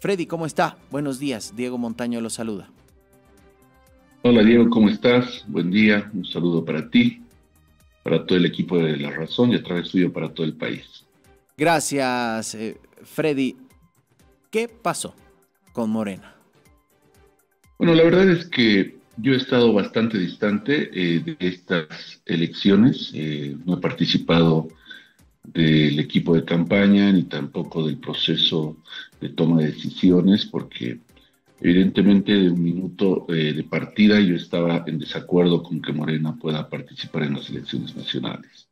Freddy, ¿cómo está? Buenos días, Diego Montaño lo saluda. Hola Diego, ¿cómo estás? Buen día, un saludo para ti, para todo el equipo de La Razón y a través tuyo para todo el país. Gracias, Freddy. ¿Qué pasó con Morena? Bueno, la verdad es que yo he estado bastante distante de estas elecciones, no he participado del equipo de campaña ni tampoco del proceso de toma de decisiones porque evidentemente de un minuto de partida yo estaba en desacuerdo con que Morena pueda participar en las elecciones nacionales.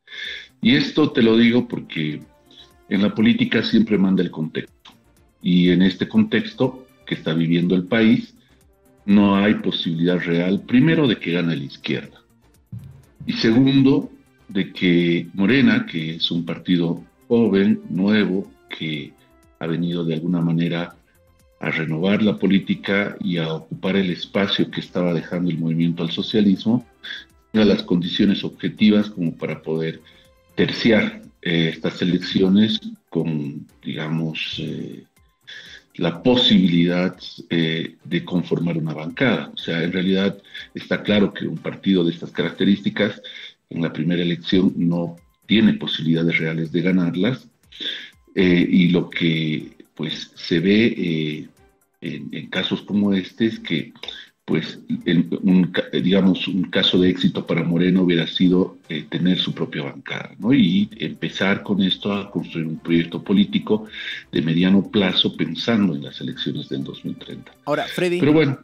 Y esto te lo digo porque en la política siempre manda el contexto. Y en este contexto que está viviendo el país, no hay posibilidad real, primero, de que gane la izquierda. Y segundo, de que Morena, que es un partido joven, nuevo, que ha venido de alguna manera a renovar la política y a ocupar el espacio que estaba dejando el movimiento al socialismo, tenga las condiciones objetivas como para poder terciar estas elecciones con, digamos, la posibilidad de conformar una bancada. O sea, en realidad está claro que un partido de estas características en la primera elección no tiene posibilidades reales de ganarlas, y lo que pues se ve en casos como este es que pues digamos un caso de éxito para Moreno hubiera sido tener su propia bancada, ¿no? Y empezar con esto a construir un proyecto político de mediano plazo pensando en las elecciones del 2030. Ahora, Freddy, pero bueno,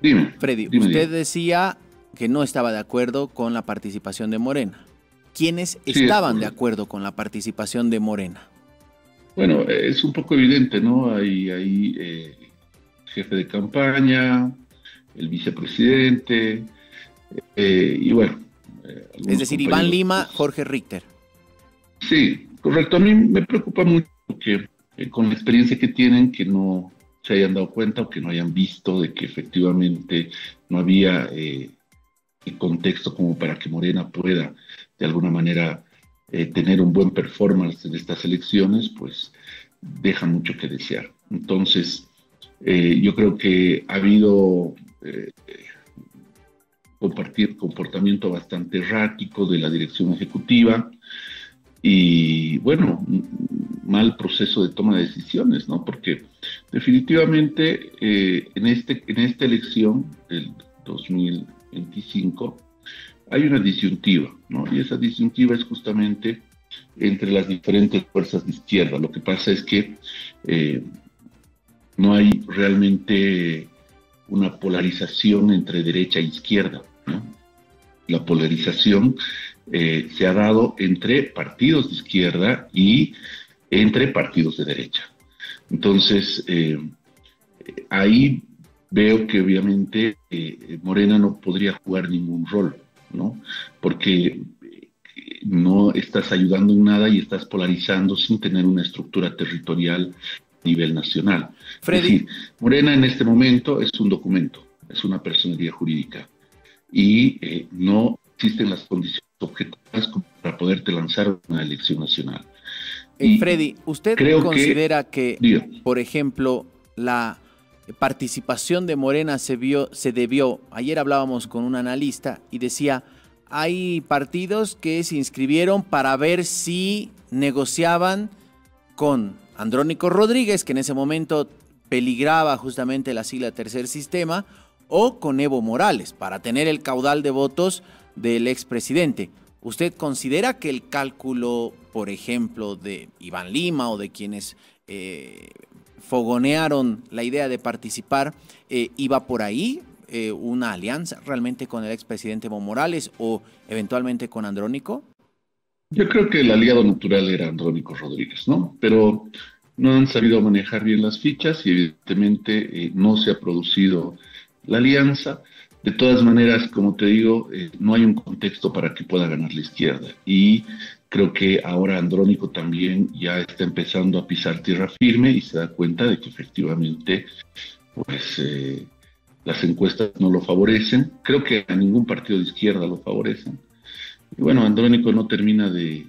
dime, usted decía que no estaba de acuerdo con la participación de Morena. ¿Quiénes sí, estaban de acuerdo con la participación de Morena? Bueno, es un poco evidente, ¿no? Hay jefe de campaña, el vicepresidente, y bueno. Es decir, Iván Lima, Jorge Richter. Sí, correcto. A mí me preocupa mucho que con la experiencia que tienen, que no se hayan dado cuenta o que no hayan visto de que efectivamente no había el contexto como para que Morena pueda de alguna manera tener un buen performance en estas elecciones, pues deja mucho que desear. Entonces, yo creo que ha habido comportamiento bastante errático de la dirección ejecutiva y, bueno, mal proceso de toma de decisiones, ¿no? Porque definitivamente en esta elección del 2025 hay una disyuntiva, ¿no? Y esa disyuntiva es justamente entre las diferentes fuerzas de izquierda. Lo que pasa es que no hay realmente una polarización entre derecha e izquierda, ¿no? La polarización se ha dado entre partidos de izquierda y entre partidos de derecha. Entonces, ahí veo que obviamente Morena no podría jugar ningún rol, ¿no? Porque no estás ayudando en nada y estás polarizando sin tener una estructura territorial a nivel nacional. Freddy. Es decir, Morena en este momento es un documento, es una personería jurídica y no existen las condiciones objetivas para poderte lanzar una elección nacional. Freddy, ¿usted considera que, por ejemplo, la participación de Morena se debió, ayer hablábamos con un analista y decía, hay partidos que se inscribieron para ver si negociaban con Andrónico Rodríguez, que en ese momento peligraba justamente la sigla Tercer Sistema, o con Evo Morales, para tener el caudal de votos del expresidente. ¿Usted considera que el cálculo, por ejemplo, de Iván Lima o de quienes fogonearon la idea de participar, iba por ahí? ¿Una alianza realmente con el expresidente Evo Morales o eventualmente con Andrónico? Yo creo que el aliado natural era Andrónico Rodríguez, ¿no? Pero no han sabido manejar bien las fichas y evidentemente no se ha producido la alianza. De todas maneras, como te digo, no hay un contexto para que pueda ganar la izquierda. Y creo que ahora Andrónico también ya está empezando a pisar tierra firme y se da cuenta de que efectivamente, pues, las encuestas no lo favorecen. Creo que a ningún partido de izquierda lo favorecen. Y bueno, Andrónico no termina de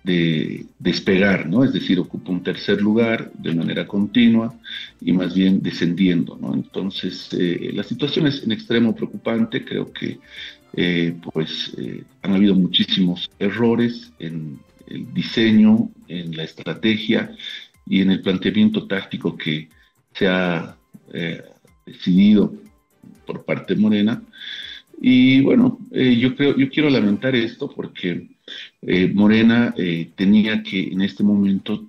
despegar, ¿no? Es decir, ocupa un tercer lugar de manera continua y más bien descendiendo, ¿no? Entonces, la situación es en extremo preocupante. Creo que han habido muchísimos errores en el diseño, en la estrategia y en el planteamiento táctico que se ha decidido por parte de Morena. Y bueno, yo quiero lamentar esto porque Morena tenía que en este momento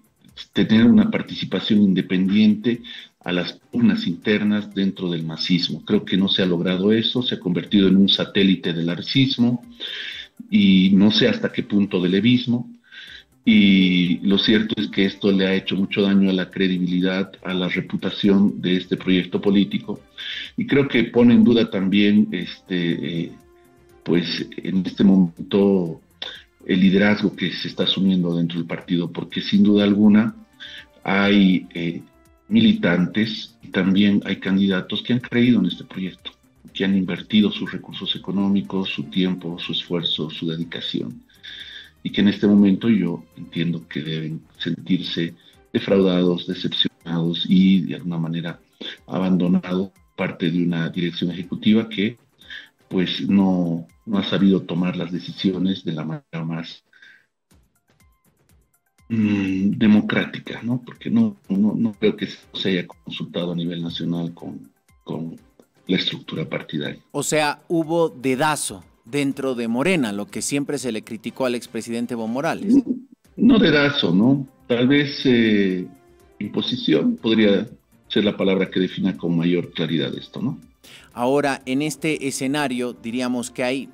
tener una participación independiente a las pugnas internas dentro del masismo. Creo que no se ha logrado eso, se ha convertido en un satélite del arcismo y no sé hasta qué punto del levismo. Y lo cierto es que esto le ha hecho mucho daño a la credibilidad, a la reputación de este proyecto político. Y creo que pone en duda también, pues en este momento, el liderazgo que se está asumiendo dentro del partido, porque sin duda alguna hay militantes y también hay candidatos que han creído en este proyecto, que han invertido sus recursos económicos, su tiempo, su esfuerzo, su dedicación, y que en este momento yo entiendo que deben sentirse defraudados, decepcionados y de alguna manera abandonados parte de una dirección ejecutiva que pues no ha sabido tomar las decisiones de la manera más democrática, ¿no? Porque no creo que se haya consultado a nivel nacional con la estructura partidaria. O sea, hubo dedazo dentro de Morena, lo que siempre se le criticó al expresidente Evo Morales. No dedazo, ¿no? Tal vez imposición podría ser la palabra que defina con mayor claridad esto, ¿no? Ahora, en este escenario, diríamos que hay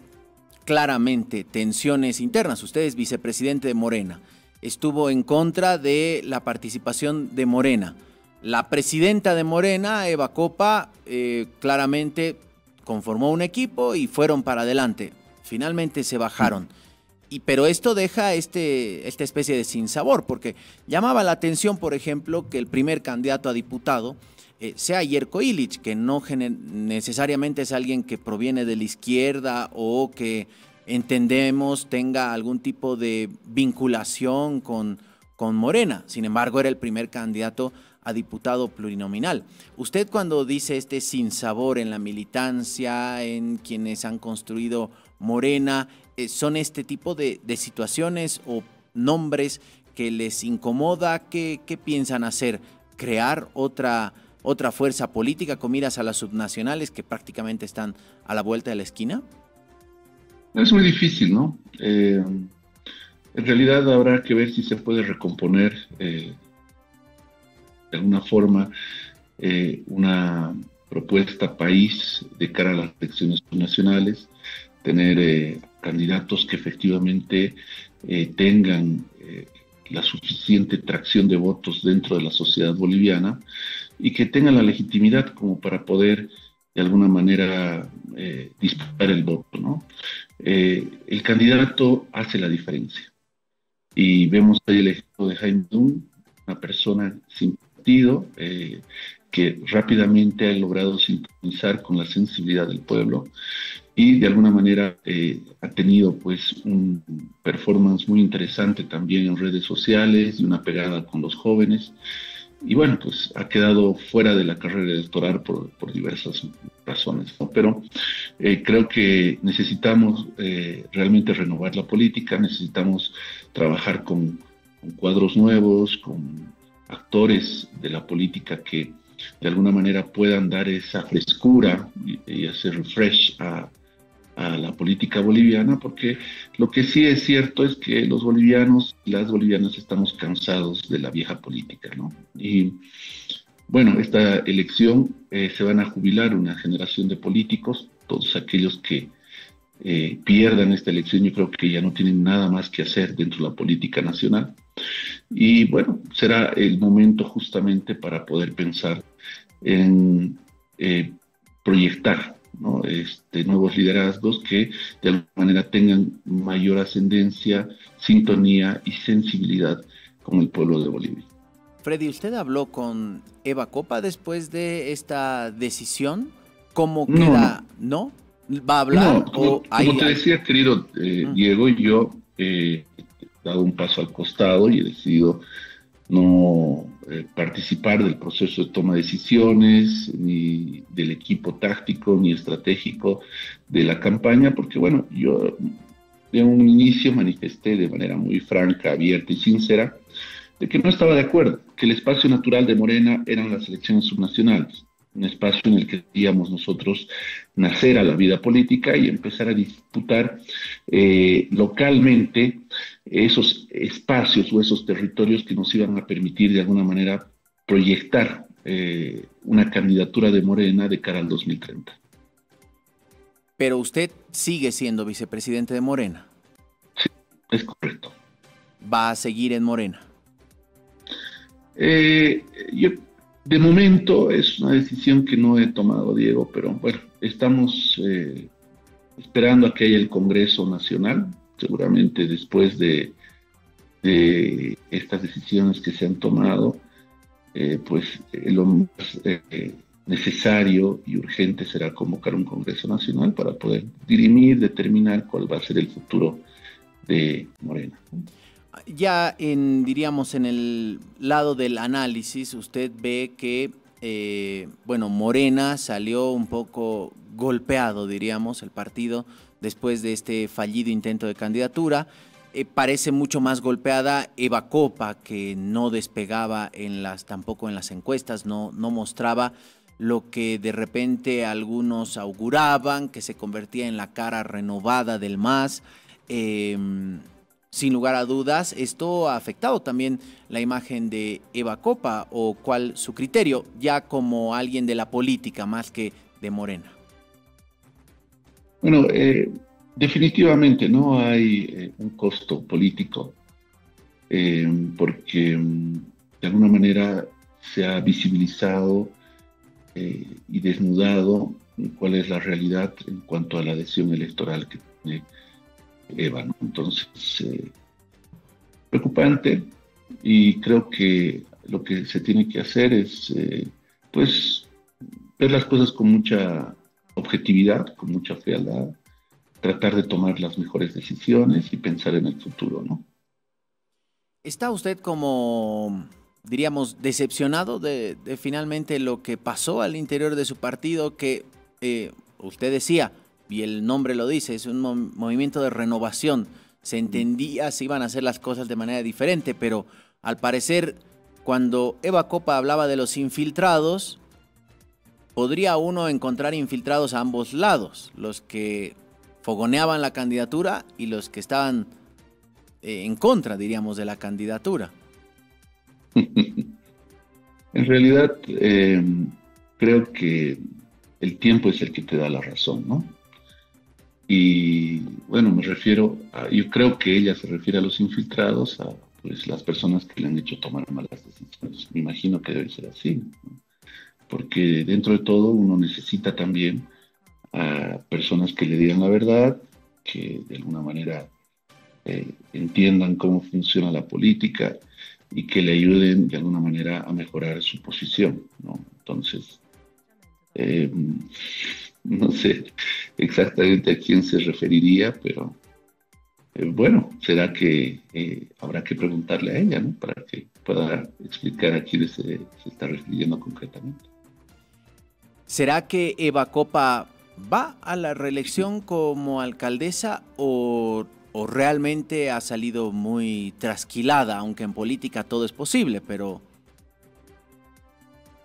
claramente tensiones internas. Usted es vicepresidente de Morena, estuvo en contra de la participación de Morena. La presidenta de Morena, Eva Copa, claramente conformó un equipo y fueron para adelante. Finalmente se bajaron. Pero esto deja esta especie de sinsabor, porque llamaba la atención, por ejemplo, que el primer candidato a diputado sea Jerko Ilić, que no necesariamente es alguien que proviene de la izquierda o que entendemos tenga algún tipo de vinculación con Morena. Sin embargo, era el primer candidato a diputado plurinominal. Usted, cuando dice este sinsabor en la militancia, en quienes han construido Morena, ¿son este tipo de situaciones o nombres que les incomoda? ¿Qué piensan hacer? ¿Crear otra fuerza política con miras a las subnacionales que prácticamente están a la vuelta de la esquina? Es muy difícil, ¿no? En realidad habrá que ver si se puede recomponer de alguna forma una propuesta país de cara a las elecciones nacionales, tener candidatos que efectivamente tengan la suficiente tracción de votos dentro de la sociedad boliviana y que tengan la legitimidad como para poder de alguna manera disputar el voto, ¿no? El candidato hace la diferencia y vemos ahí el ejemplo de Jaime Dunn, una persona sin partido, que rápidamente ha logrado sintonizar con la sensibilidad del pueblo y de alguna manera ha tenido pues un performance muy interesante también en redes sociales y una pegada con los jóvenes. Y bueno, pues ha quedado fuera de la carrera electoral por diversas razones, ¿no? Pero creo que necesitamos realmente renovar la política, necesitamos trabajar con cuadros nuevos, con actores de la política que de alguna manera puedan dar esa frescura y hacer refresh a la política boliviana, porque lo que sí es cierto es que los bolivianos y las bolivianas estamos cansados de la vieja política, ¿no? Y bueno, esta elección se van a jubilar una generación de políticos, todos aquellos que pierdan esta elección, yo creo que ya no tienen nada más que hacer dentro de la política nacional. Y bueno, será el momento justamente para poder pensar en proyectar, ¿no? Nuevos liderazgos que de alguna manera tengan mayor ascendencia, sintonía y sensibilidad con el pueblo de Bolivia. Freddy, ¿usted habló con Eva Copa después de esta decisión? ¿Cómo queda? ¿No? ¿Va a hablar? No, como te decía, querido Diego, yo dado un paso al costado y he decidido no participar del proceso de toma de decisiones, ni del equipo táctico, ni estratégico de la campaña, porque bueno, yo de un inicio manifesté de manera muy franca, abierta y sincera de que no estaba de acuerdo, que el espacio natural de Morena eran las elecciones subnacionales, un espacio en el que queríamos nosotros nacer a la vida política y empezar a disputar localmente esos espacios o esos territorios que nos iban a permitir de alguna manera proyectar una candidatura de Morena de cara al 2030. Pero usted sigue siendo vicepresidente de Morena. Sí, es correcto. ¿Va a seguir en Morena? Yo, de momento es una decisión que no he tomado, Diego, pero bueno, estamos esperando a que haya el Congreso Nacional, seguramente después de estas decisiones que se han tomado, pues lo más necesario y urgente será convocar un Congreso Nacional para poder dirimir, determinar cuál va a ser el futuro de Morena. Ya diríamos, en el lado del análisis, usted ve que, bueno, Morena salió un poco golpeado, diríamos, el partido, después de este fallido intento de candidatura. Parece mucho más golpeada Eva Copa, que no despegaba tampoco en las encuestas, no mostraba lo que de repente algunos auguraban, que se convertía en la cara renovada del MAS. Sin lugar a dudas, esto ha afectado también la imagen de Eva Copa, o cuál su criterio, ya como alguien de la política más que de Morena. Bueno, definitivamente no hay un costo político, porque de alguna manera se ha visibilizado y desnudado cuál es la realidad en cuanto a la adhesión electoral que tiene Eva, ¿no? Entonces, preocupante, y creo que lo que se tiene que hacer es, pues, ver las cosas con mucha objetividad, con mucha frialdad, tratar de tomar las mejores decisiones y pensar en el futuro, ¿no? ¿Está usted como, diríamos, decepcionado de finalmente lo que pasó al interior de su partido, que usted decía, y el nombre lo dice, es un movimiento de renovación? Se entendía si iban a hacer las cosas de manera diferente, pero al parecer, cuando Eva Copa hablaba de los infiltrados, podría uno encontrar infiltrados a ambos lados, los que fogoneaban la candidatura y los que estaban en contra, diríamos, de la candidatura. En realidad, creo que el tiempo es el que te da la razón, ¿no? Y bueno, yo creo que ella se refiere a los infiltrados, a pues, las personas que le han hecho tomar malas decisiones. Me imagino que debe ser así, ¿no? Porque dentro de todo uno necesita también a personas que le digan la verdad, que de alguna manera entiendan cómo funciona la política y que le ayuden de alguna manera a mejorar su posición, ¿no? Entonces, no sé exactamente a quién se referiría, pero bueno, será que habrá que preguntarle a ella, ¿no? Para que pueda explicar a quién se está refiriendo concretamente. ¿Será que Eva Copa va a la reelección como alcaldesa o realmente ha salido muy trasquilada, aunque en política todo es posible, pero...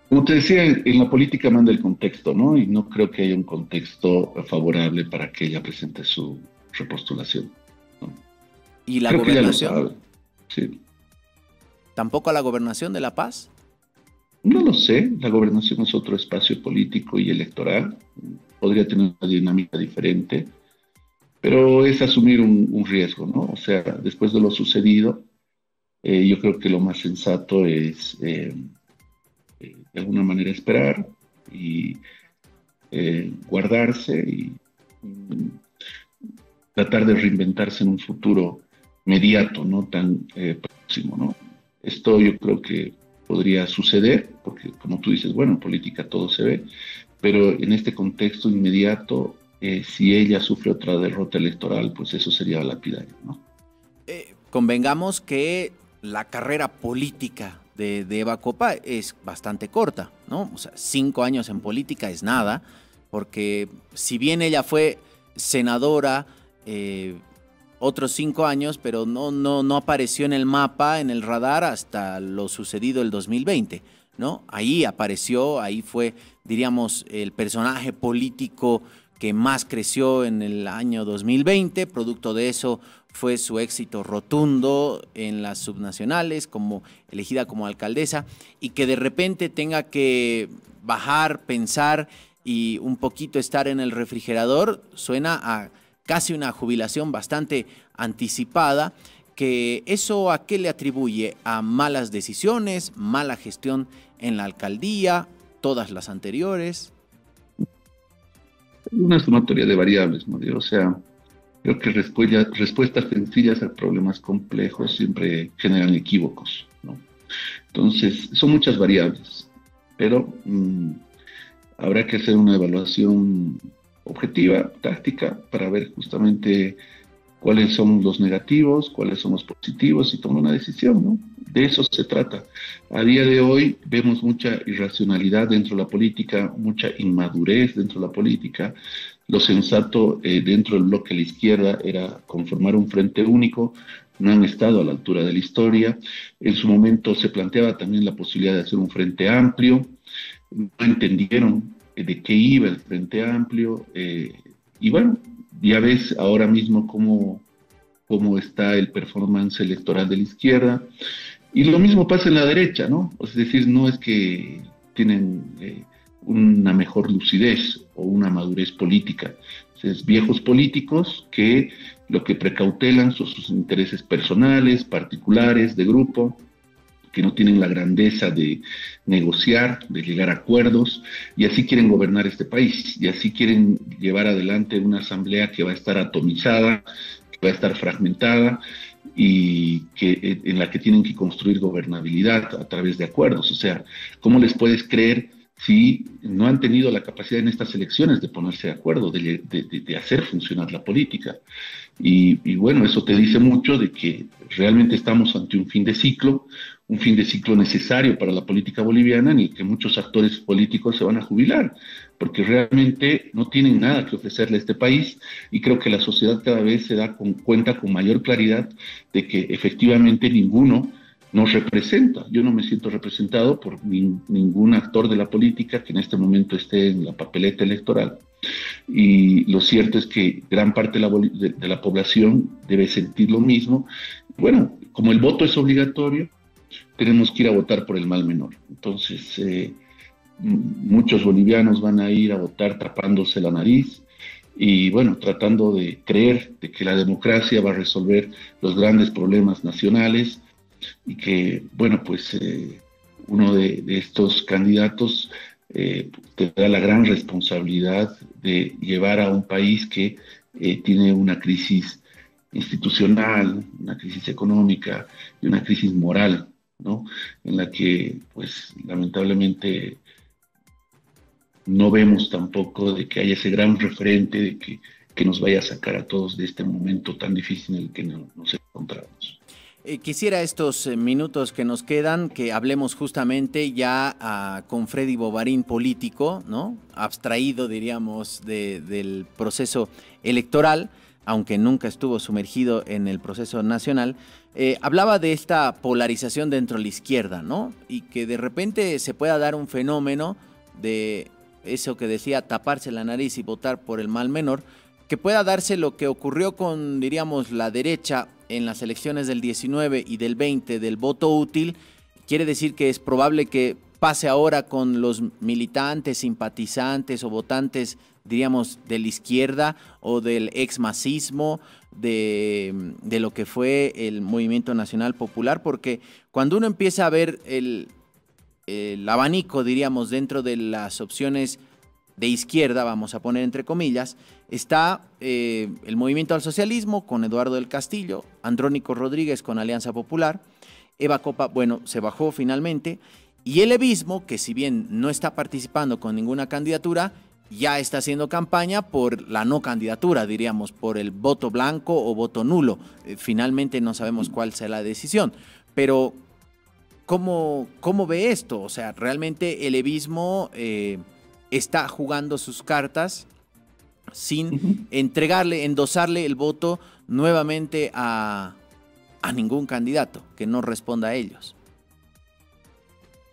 Como te decía, en la política manda el contexto, ¿no? Y no creo que haya un contexto favorable para que ella presente su repostulación, ¿no? ¿Y la gobernación? Que ella lo sabe, sí. ¿Tampoco a la gobernación de La Paz? No lo sé, la gobernación es otro espacio político y electoral, podría tener una dinámica diferente, pero es asumir un riesgo, ¿no? O sea, después de lo sucedido, yo creo que lo más sensato es de alguna manera esperar y guardarse y tratar de reinventarse en un futuro mediato, no tan próximo, ¿no? Esto yo creo que podría suceder, porque como tú dices, bueno, en política todo se ve, pero en este contexto inmediato, si ella sufre otra derrota electoral, pues eso sería lapidario, ¿no? convengamos que la carrera política de Eva Copa es bastante corta, ¿no? O sea, 5 años en política es nada, porque si bien ella fue senadora otros 5 años, pero no apareció en el mapa, en el radar, hasta lo sucedido el 2020, ¿no? Ahí apareció, ahí fue, diríamos, el personaje político que más creció en el año 2020, producto de eso fue su éxito rotundo en las subnacionales, como elegida como alcaldesa, y que de repente tenga que bajar, pensar y un poquito estar en el refrigerador, suena a casi una jubilación bastante anticipada. Que ¿eso a qué le atribuye? ¿A malas decisiones, mala gestión en la alcaldía, todas las anteriores? Una sumatoria de variables, ¿no? O sea, creo que respuestas sencillas a problemas complejos siempre generan equívocos, ¿no? Entonces, son muchas variables, pero habrá que hacer una evaluación objetiva, táctica, para ver justamente cuáles son los negativos, cuáles son los positivos y tomar una decisión, ¿no? De eso se trata. A día de hoy vemos mucha irracionalidad dentro de la política, mucha inmadurez dentro de la política. Lo sensato dentro del bloque de la izquierda era conformar un frente único, no han estado a la altura de la historia. En su momento se planteaba también la posibilidad de hacer un frente amplio, no entendieron de qué iba el frente amplio, y bueno, ya ves ahora mismo cómo está el performance electoral de la izquierda. Y lo mismo pasa en la derecha, ¿no? Es decir, no es que tienen una mejor lucidez o una madurez política. Es viejos políticos que lo que precautelan son sus intereses personales, particulares, de grupo, que no tienen la grandeza de negociar, de llegar a acuerdos, y así quieren gobernar este país, y así quieren llevar adelante una asamblea que va a estar atomizada, que va a estar fragmentada, y que, en la que tienen que construir gobernabilidad a través de acuerdos. O sea, ¿cómo les puedes creer si no han tenido la capacidad en estas elecciones de ponerse de acuerdo, de hacer funcionar la política? Y bueno, eso te dice mucho de que realmente estamos ante un fin de ciclo necesario para la política boliviana, en el que muchos actores políticos se van a jubilar, porque realmente no tienen nada que ofrecerle a este país, y creo que la sociedad cada vez se da cuenta con mayor claridad de que efectivamente ninguno nos representa. Yo no me siento representado por ningún actor de la política que en este momento esté en la papeleta electoral. Y lo cierto es que gran parte de la población debe sentir lo mismo. Bueno, como el voto es obligatorio, tenemos que ir a votar por el mal menor. Entonces, muchos bolivianos van a ir a votar tapándose la nariz y, bueno, tratando de creer de que la democracia va a resolver los grandes problemas nacionales, y que, bueno, pues uno de estos candidatos tendrá la gran responsabilidad de llevar a un país que tiene una crisis institucional, una crisis económica y una crisis moral, ¿no? En la que, pues, lamentablemente no vemos tampoco de que haya ese gran referente de que nos vaya a sacar a todos de este momento tan difícil en el que nos encontramos. Quisiera estos minutos que nos quedan que hablemos justamente ya con Freddy Bovarín, político, ¿no? Abstraído, diríamos, del proceso electoral, aunque nunca estuvo sumergido en el proceso nacional. Hablaba de esta polarización dentro de la izquierda, ¿no? Y que de repente se pueda dar un fenómeno de eso que decía, taparse la nariz y votar por el mal menor, que pueda darse lo que ocurrió con, diríamos, la derecha en las elecciones del 19 y del 20 del voto útil. Quiere decir que es probable que pase ahora con los militantes, simpatizantes o votantes, diríamos, de la izquierda o del exmasismo, de lo que fue el Movimiento Nacional Popular, porque cuando uno empieza a ver el abanico, diríamos, dentro de las opciones de izquierda, vamos a poner entre comillas, está el Movimiento al Socialismo con Eduardo del Castillo, Andrónico Rodríguez con Alianza Popular, Eva Copa, bueno, se bajó finalmente, y el levismo, que si bien no está participando con ninguna candidatura, ya está haciendo campaña por la no candidatura, diríamos, por el voto blanco o voto nulo. Finalmente no sabemos cuál será la decisión, pero ¿cómo ve esto? O sea, ¿realmente el evismo está jugando sus cartas sin endosarle el voto nuevamente a ningún candidato que no responda a ellos?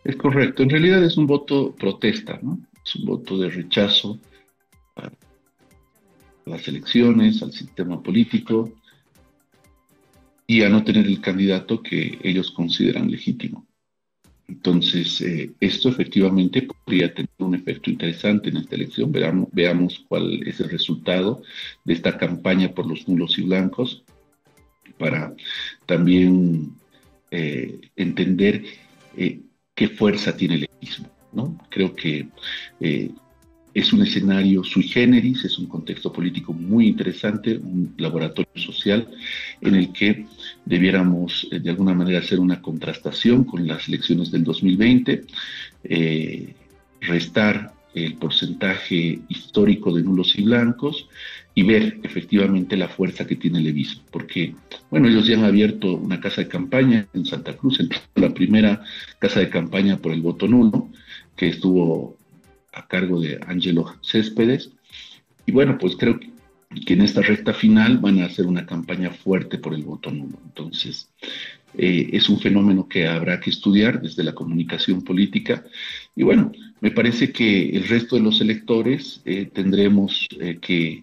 Es correcto, en realidad es un voto protesta, ¿no? Es un voto de rechazo a las elecciones, al sistema político y a no tener el candidato que ellos consideran legítimo. Entonces, esto efectivamente podría tener un efecto interesante en esta elección. Veamos cuál es el resultado de esta campaña por los nulos y blancos para también entender qué fuerza tiene el evismo, ¿no? Creo que es un escenario sui generis, es un contexto político muy interesante, un laboratorio social en el que debiéramos de alguna manera hacer una contrastación con las elecciones del 2020, restar el porcentaje histórico de nulos y blancos y ver efectivamente la fuerza que tiene el evismo, porque, bueno, ellos ya han abierto una casa de campaña en Santa Cruz, la primera casa de campaña por el voto nulo, que estuvo a cargo de Ángelo Céspedes, y bueno, pues creo que en esta recta final van a hacer una campaña fuerte por el voto nulo. Entonces, es un fenómeno que habrá que estudiar desde la comunicación política, y bueno, me parece que el resto de los electores tendremos que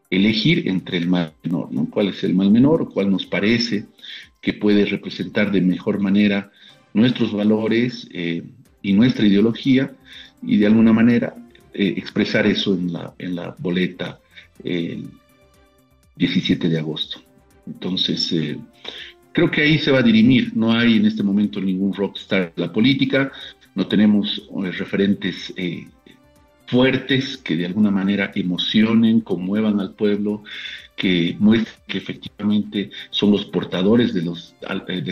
elegir entre el mal menor, ¿no? ¿Cuál es el mal menor o cuál nos parece que puede representar de mejor manera nuestros valores y nuestra ideología, y de alguna manera expresar eso en la boleta el 17 de agosto. Entonces, creo que ahí se va a dirimir. No hay en este momento ningún rockstar de la política, no tenemos referentes fuertes que de alguna manera emocionen, conmuevan al pueblo, que muestren que efectivamente son los portadores de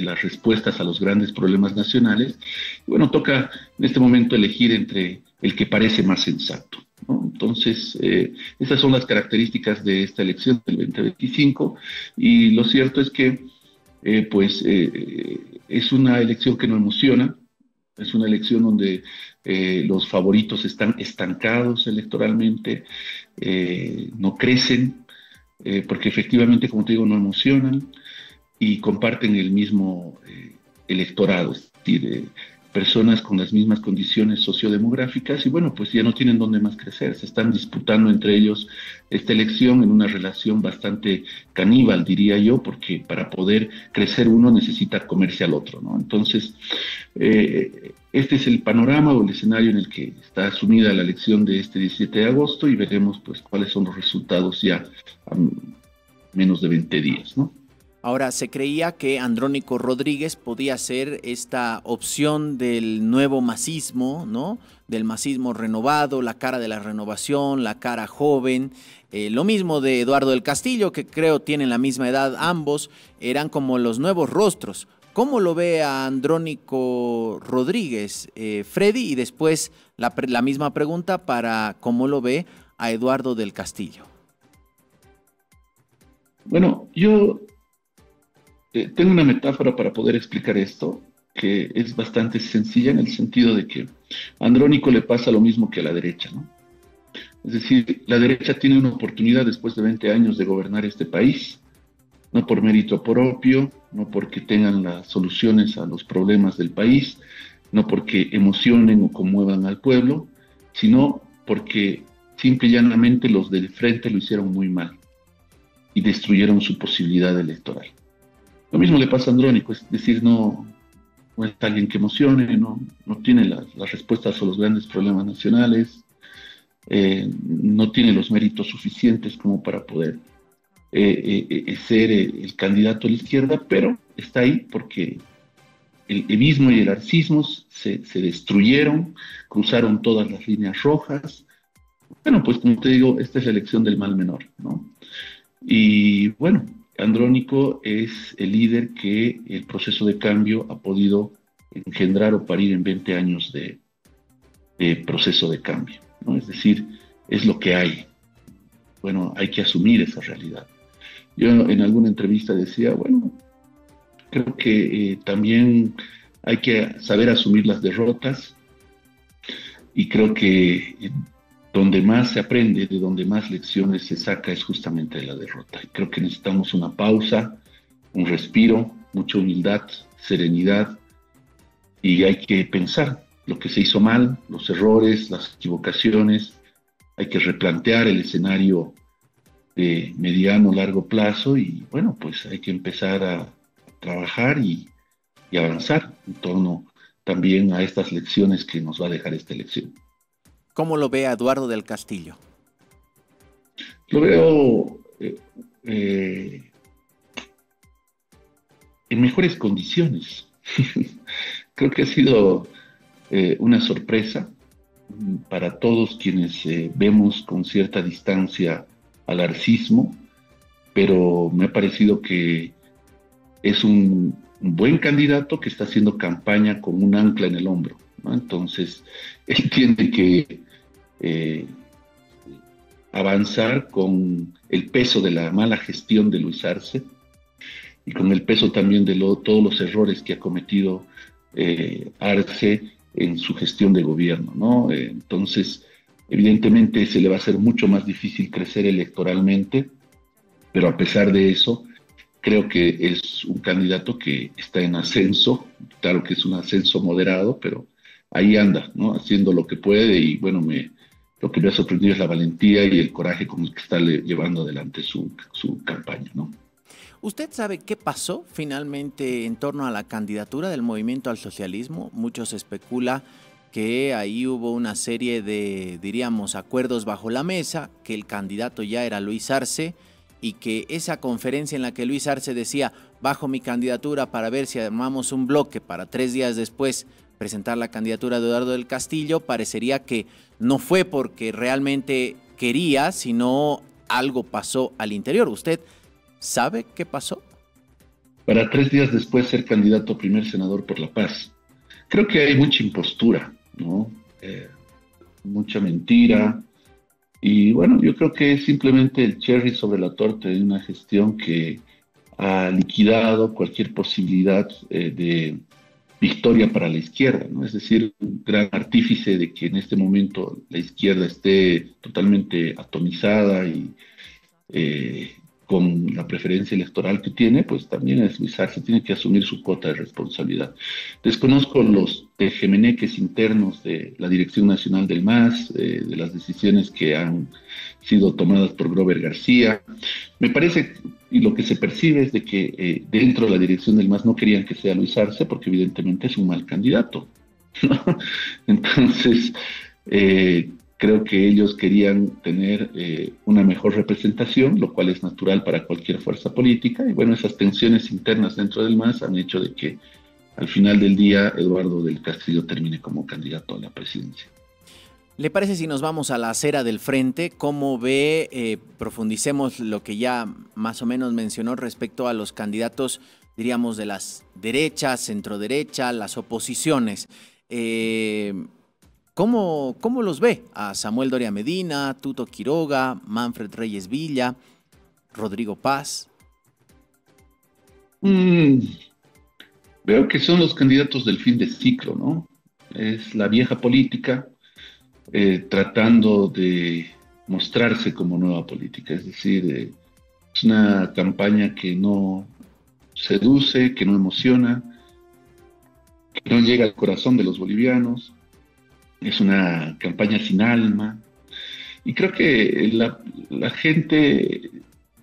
las respuestas a los grandes problemas nacionales. Y bueno, toca en este momento elegir entre el que parece más sensato, ¿no? Entonces, esas son las características de esta elección del 2025, y lo cierto es que es una elección que no emociona. Es una elección donde los favoritos están estancados electoralmente, no crecen, porque efectivamente, como te digo, no emocionan y comparten el mismo electorado, es decir, personas con las mismas condiciones sociodemográficas, y bueno, pues ya no tienen dónde más crecer. Se están disputando entre ellos esta elección en una relación bastante caníbal, diría yo, porque para poder crecer uno necesita comerse al otro, ¿no? Entonces, este es el panorama o el escenario en el que está asumida la elección de este 17 de agosto, y veremos pues cuáles son los resultados ya a menos de 20 días, ¿no? Ahora, se creía que Andrónico Rodríguez podía ser esta opción del nuevo masismo, ¿no? Del masismo renovado, la cara de la renovación, la cara joven. Lo mismo de Eduardo del Castillo, que creo tienen la misma edad ambos, eran como los nuevos rostros. ¿Cómo lo ve a Andrónico Rodríguez, Freddy? Y después la misma pregunta para cómo lo ve a Eduardo del Castillo. Bueno, yo tengo una metáfora para poder explicar esto, que es bastante sencilla en el sentido de que a Andrónico le pasa lo mismo que a la derecha, ¿no? Es decir, la derecha tiene una oportunidad después de 20 años de gobernar este país, no por mérito propio, no porque tengan las soluciones a los problemas del país, no porque emocionen o conmuevan al pueblo, sino porque simple y llanamente los del frente lo hicieron muy mal y destruyeron su posibilidad electoral. Lo mismo le pasa a Andrónico, es decir, no es alguien que emocione, no tiene las respuestas a los grandes problemas nacionales, no tiene los méritos suficientes como para poder ser el candidato a la izquierda, pero está ahí porque el evismo y el arcismo se destruyeron, cruzaron todas las líneas rojas. Bueno, pues como te digo, esta es la elección del mal menor, ¿no? Y bueno, Andrónico es el líder que el proceso de cambio ha podido engendrar o parir en 20 años de proceso de cambio, ¿no? Es decir, es lo que hay. Bueno, hay que asumir esa realidad. Yo en alguna entrevista decía, bueno, creo que también hay que saber asumir las derrotas y creo que donde más se aprende, de donde más lecciones se saca es justamente de la derrota. Y creo que necesitamos una pausa, un respiro, mucha humildad, serenidad y hay que pensar lo que se hizo mal, los errores, las equivocaciones, hay que replantear el escenario de mediano, largo plazo y bueno, pues hay que empezar a trabajar y avanzar en torno también a estas lecciones que nos va a dejar esta elección. ¿Cómo lo ve Eduardo del Castillo? Lo veo en mejores condiciones. Creo que ha sido una sorpresa para todos quienes vemos con cierta distancia al arcismo, pero me ha parecido que es un buen candidato que está haciendo campaña con un ancla en el hombro, ¿no? Entonces, él tiene que avanzar con el peso de la mala gestión de Luis Arce y con el peso también de todos los errores que ha cometido Arce en su gestión de gobierno, ¿no? Entonces, evidentemente se le va a hacer mucho más difícil crecer electoralmente, pero a pesar de eso, creo que es un candidato que está en ascenso, claro que es un ascenso moderado, pero ahí anda, ¿no? Haciendo lo que puede y bueno, lo que me ha sorprendido es la valentía y el coraje con el que está llevando adelante su campaña, ¿no? ¿Usted sabe qué pasó finalmente en torno a la candidatura del Movimiento al Socialismo? Muchos especula que ahí hubo una serie de, diríamos, acuerdos bajo la mesa, que el candidato ya era Luis Arce y que esa conferencia en la que Luis Arce decía, bajo mi candidatura para ver si armamos un bloque para 3 días después presentar la candidatura de Eduardo del Castillo, parecería que no fue porque realmente quería, sino algo pasó al interior. ¿Usted sabe qué pasó? Para 3 días después ser candidato a primer senador por La Paz. Creo que hay mucha impostura, ¿no? Mucha mentira. Y bueno, yo creo que es simplemente el cherry sobre la torta de una gestión que ha liquidado cualquier posibilidad de victoria para la izquierda, ¿no? Es decir, un gran artífice de que en este momento la izquierda esté totalmente atomizada y con la preferencia electoral que tiene, pues también es Luis Arce, tiene que asumir su cuota de responsabilidad. Desconozco los tejemeneques internos de la Dirección Nacional del MAS, de las decisiones que han sido tomadas por Grover García. Me parece, y lo que se percibe es de que dentro de la dirección del MAS no querían que sea Luis Arce, porque evidentemente es un mal candidato, ¿no? Entonces, creo que ellos querían tener una mejor representación, lo cual es natural para cualquier fuerza política. Y bueno, esas tensiones internas dentro del MAS han hecho de que al final del día Eduardo del Castillo termine como candidato a la presidencia. ¿Le parece si nos vamos a la acera del frente? ¿Cómo ve, profundicemos lo que ya más o menos mencionó respecto a los candidatos, diríamos, de las derechas, centroderecha, las oposiciones? ¿Cómo los ve? A Samuel Doria Medina, Tuto Quiroga, Manfred Reyes Villa, Rodrigo Paz. Veo que son los candidatos del fin de ciclo, ¿no? Es la vieja política tratando de mostrarse como nueva política. Es decir, es una campaña que no seduce, que no emociona, que no llega al corazón de los bolivianos. Es una campaña sin alma y creo que la gente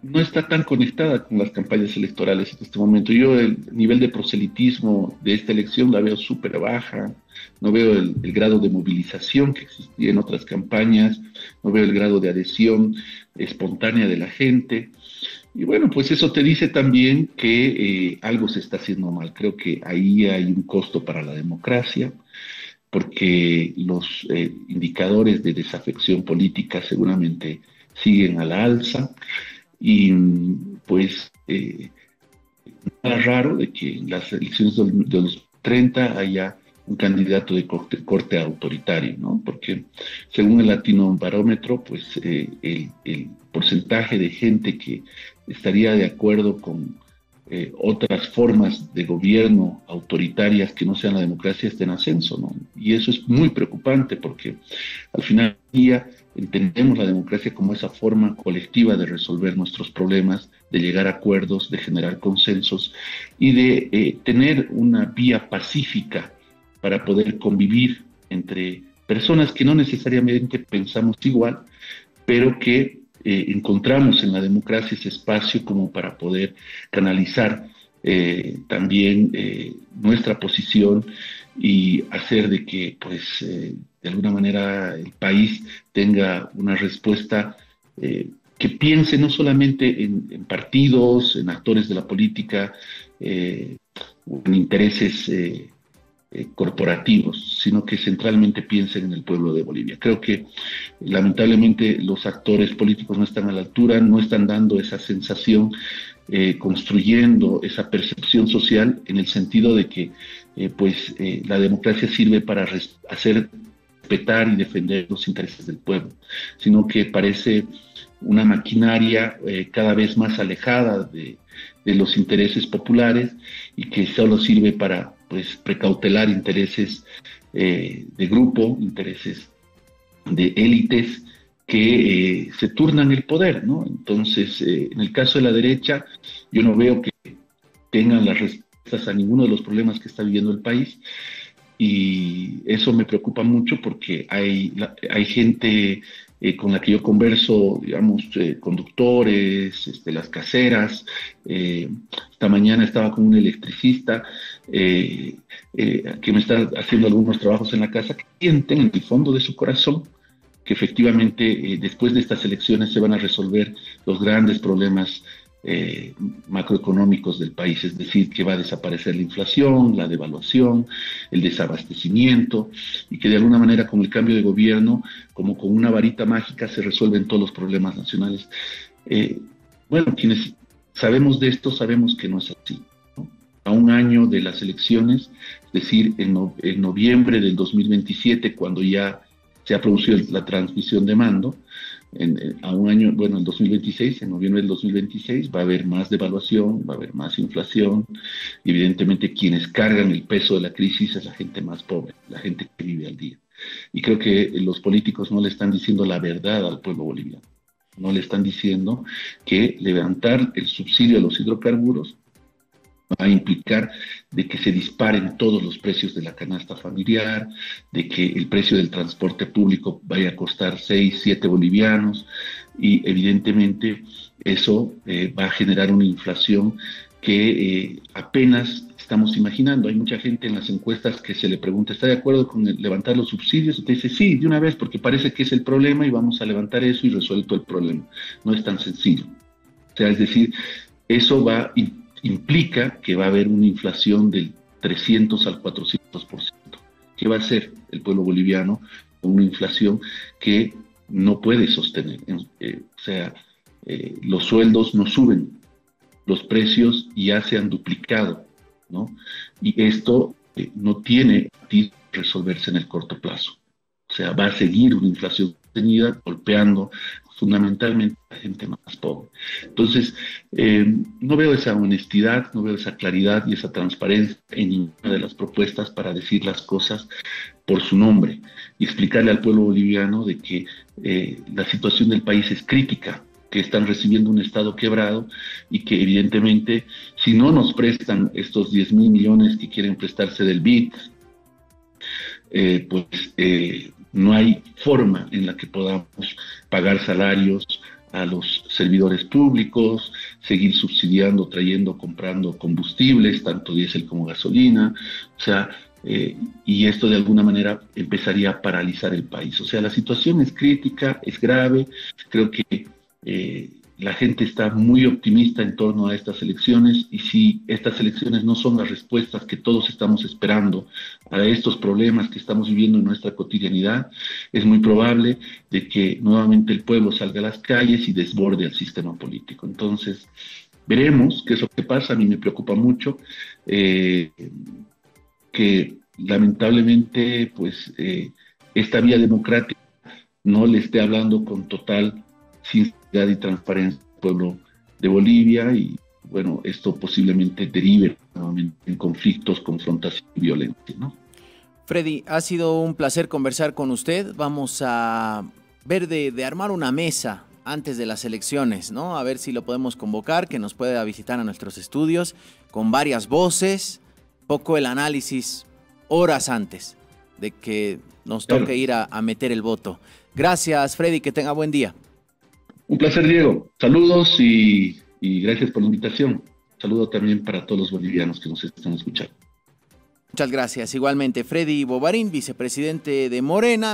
no está tan conectada con las campañas electorales en este momento. Yo el nivel de proselitismo de esta elección la veo súper baja, no veo el grado de movilización que existía en otras campañas, no veo el grado de adhesión espontánea de la gente. Y bueno, pues eso te dice también que algo se está haciendo mal. Creo que ahí hay un costo para la democracia, porque los indicadores de desafección política seguramente siguen a la alza y pues nada raro de que en las elecciones de los 30 haya un candidato de corte autoritario, ¿no? Porque según el Latino Barómetro, pues el porcentaje de gente que estaría de acuerdo con otras formas de gobierno autoritarias que no sean la democracia está en ascenso, ¿no? Y eso es muy preocupante porque al final del día entendemos la democracia como esa forma colectiva de resolver nuestros problemas, de llegar a acuerdos, de generar consensos y de tener una vía pacífica para poder convivir entre personas que no necesariamente pensamos igual, pero que encontramos en la democracia ese espacio como para poder canalizar también nuestra posición y hacer de que, pues, de alguna manera el país tenga una respuesta que piense no solamente en partidos, en actores de la política, o en intereses corporativos, sino que centralmente piensen en el pueblo de Bolivia. Creo que lamentablemente los actores políticos no están a la altura, no están dando esa sensación, construyendo esa percepción social en el sentido de que la democracia sirve para hacer respetar y defender los intereses del pueblo, sino que parece una maquinaria cada vez más alejada de los intereses populares y que solo sirve para precautelar intereses de grupo, intereses de élites que se turnan el poder, ¿no? Entonces, en el caso de la derecha, yo no veo que tengan las respuestas a ninguno de los problemas que está viviendo el país y eso me preocupa mucho porque hay gente con la que yo converso, digamos, conductores, las caseras. Esta mañana estaba con un electricista que me está haciendo algunos trabajos en la casa, que sienten en el fondo de su corazón que efectivamente después de estas elecciones se van a resolver los grandes problemas macroeconómicos del país, es decir, que va a desaparecer la inflación, la devaluación, el desabastecimiento, y que de alguna manera con el cambio de gobierno, como con una varita mágica, se resuelven todos los problemas nacionales. Bueno, quienes sabemos de esto, sabemos que no es así, ¿no? A un año de las elecciones, es decir, en noviembre del 2027, cuando ya se ha producido la transmisión de mando, a un año, bueno, en 2026, en noviembre del 2026, va a haber más devaluación, va a haber más inflación, y evidentemente quienes cargan el peso de la crisis es la gente más pobre, la gente que vive al día. Y creo que los políticos no le están diciendo la verdad al pueblo boliviano, no le están diciendo que levantar el subsidio a los hidrocarburos va a implicar de que se disparen todos los precios de la canasta familiar, de que el precio del transporte público vaya a costar 6, 7 bolivianos y evidentemente eso va a generar una inflación que apenas estamos imaginando. Hay mucha gente en las encuestas que se le pregunta, ¿está de acuerdo con levantar los subsidios? Y te dice, sí, de una vez, porque parece que es el problema y vamos a levantar eso y resuelto el problema. No es tan sencillo. O sea, es decir, eso implica que va a haber una inflación del 300 al 400%. ¿Qué va a hacer el pueblo boliviano con una inflación que no puede sostener? Los sueldos no suben, los precios ya se han duplicado, ¿no? Y esto no tiene que resolverse en el corto plazo. O sea, va a seguir una inflación sostenida golpeando fundamentalmente a la gente más pobre. Entonces, no veo esa honestidad, no veo esa claridad y esa transparencia en ninguna de las propuestas para decir las cosas por su nombre y explicarle al pueblo boliviano de que la situación del país es crítica, que están recibiendo un Estado quebrado y que evidentemente si no nos prestan estos 10.000 millones que quieren prestarse del BID, no hay forma en la que podamos pagar salarios a los servidores públicos, seguir subsidiando, trayendo, comprando combustibles, tanto diésel como gasolina, o sea, y esto de alguna manera empezaría a paralizar el país. O sea, la situación es crítica, es grave, creo que la gente está muy optimista en torno a estas elecciones y si estas elecciones no son las respuestas que todos estamos esperando a estos problemas que estamos viviendo en nuestra cotidianidad, es muy probable de que nuevamente el pueblo salga a las calles y desborde el sistema político. Entonces, veremos qué es lo que pasa. A mí me preocupa mucho que lamentablemente, pues esta vía democrática no le esté hablando con total sinceridad y transparencia al pueblo de Bolivia y bueno, esto posiblemente derive nuevamente en conflictos, confrontación y violencia, ¿no? Freddy, ha sido un placer conversar con usted. Vamos a ver de armar una mesa antes de las elecciones, ¿no? A ver si lo podemos convocar, que nos pueda visitar a nuestros estudios con varias voces, poco el análisis horas antes de que nos toque ir a meter el voto. Gracias, Freddy, que tenga buen día. Un placer, Diego. Saludos y gracias por la invitación. Saludo también para todos los bolivianos que nos están escuchando. Muchas gracias. Igualmente, Freddy Bovarín, vicepresidente de Morena.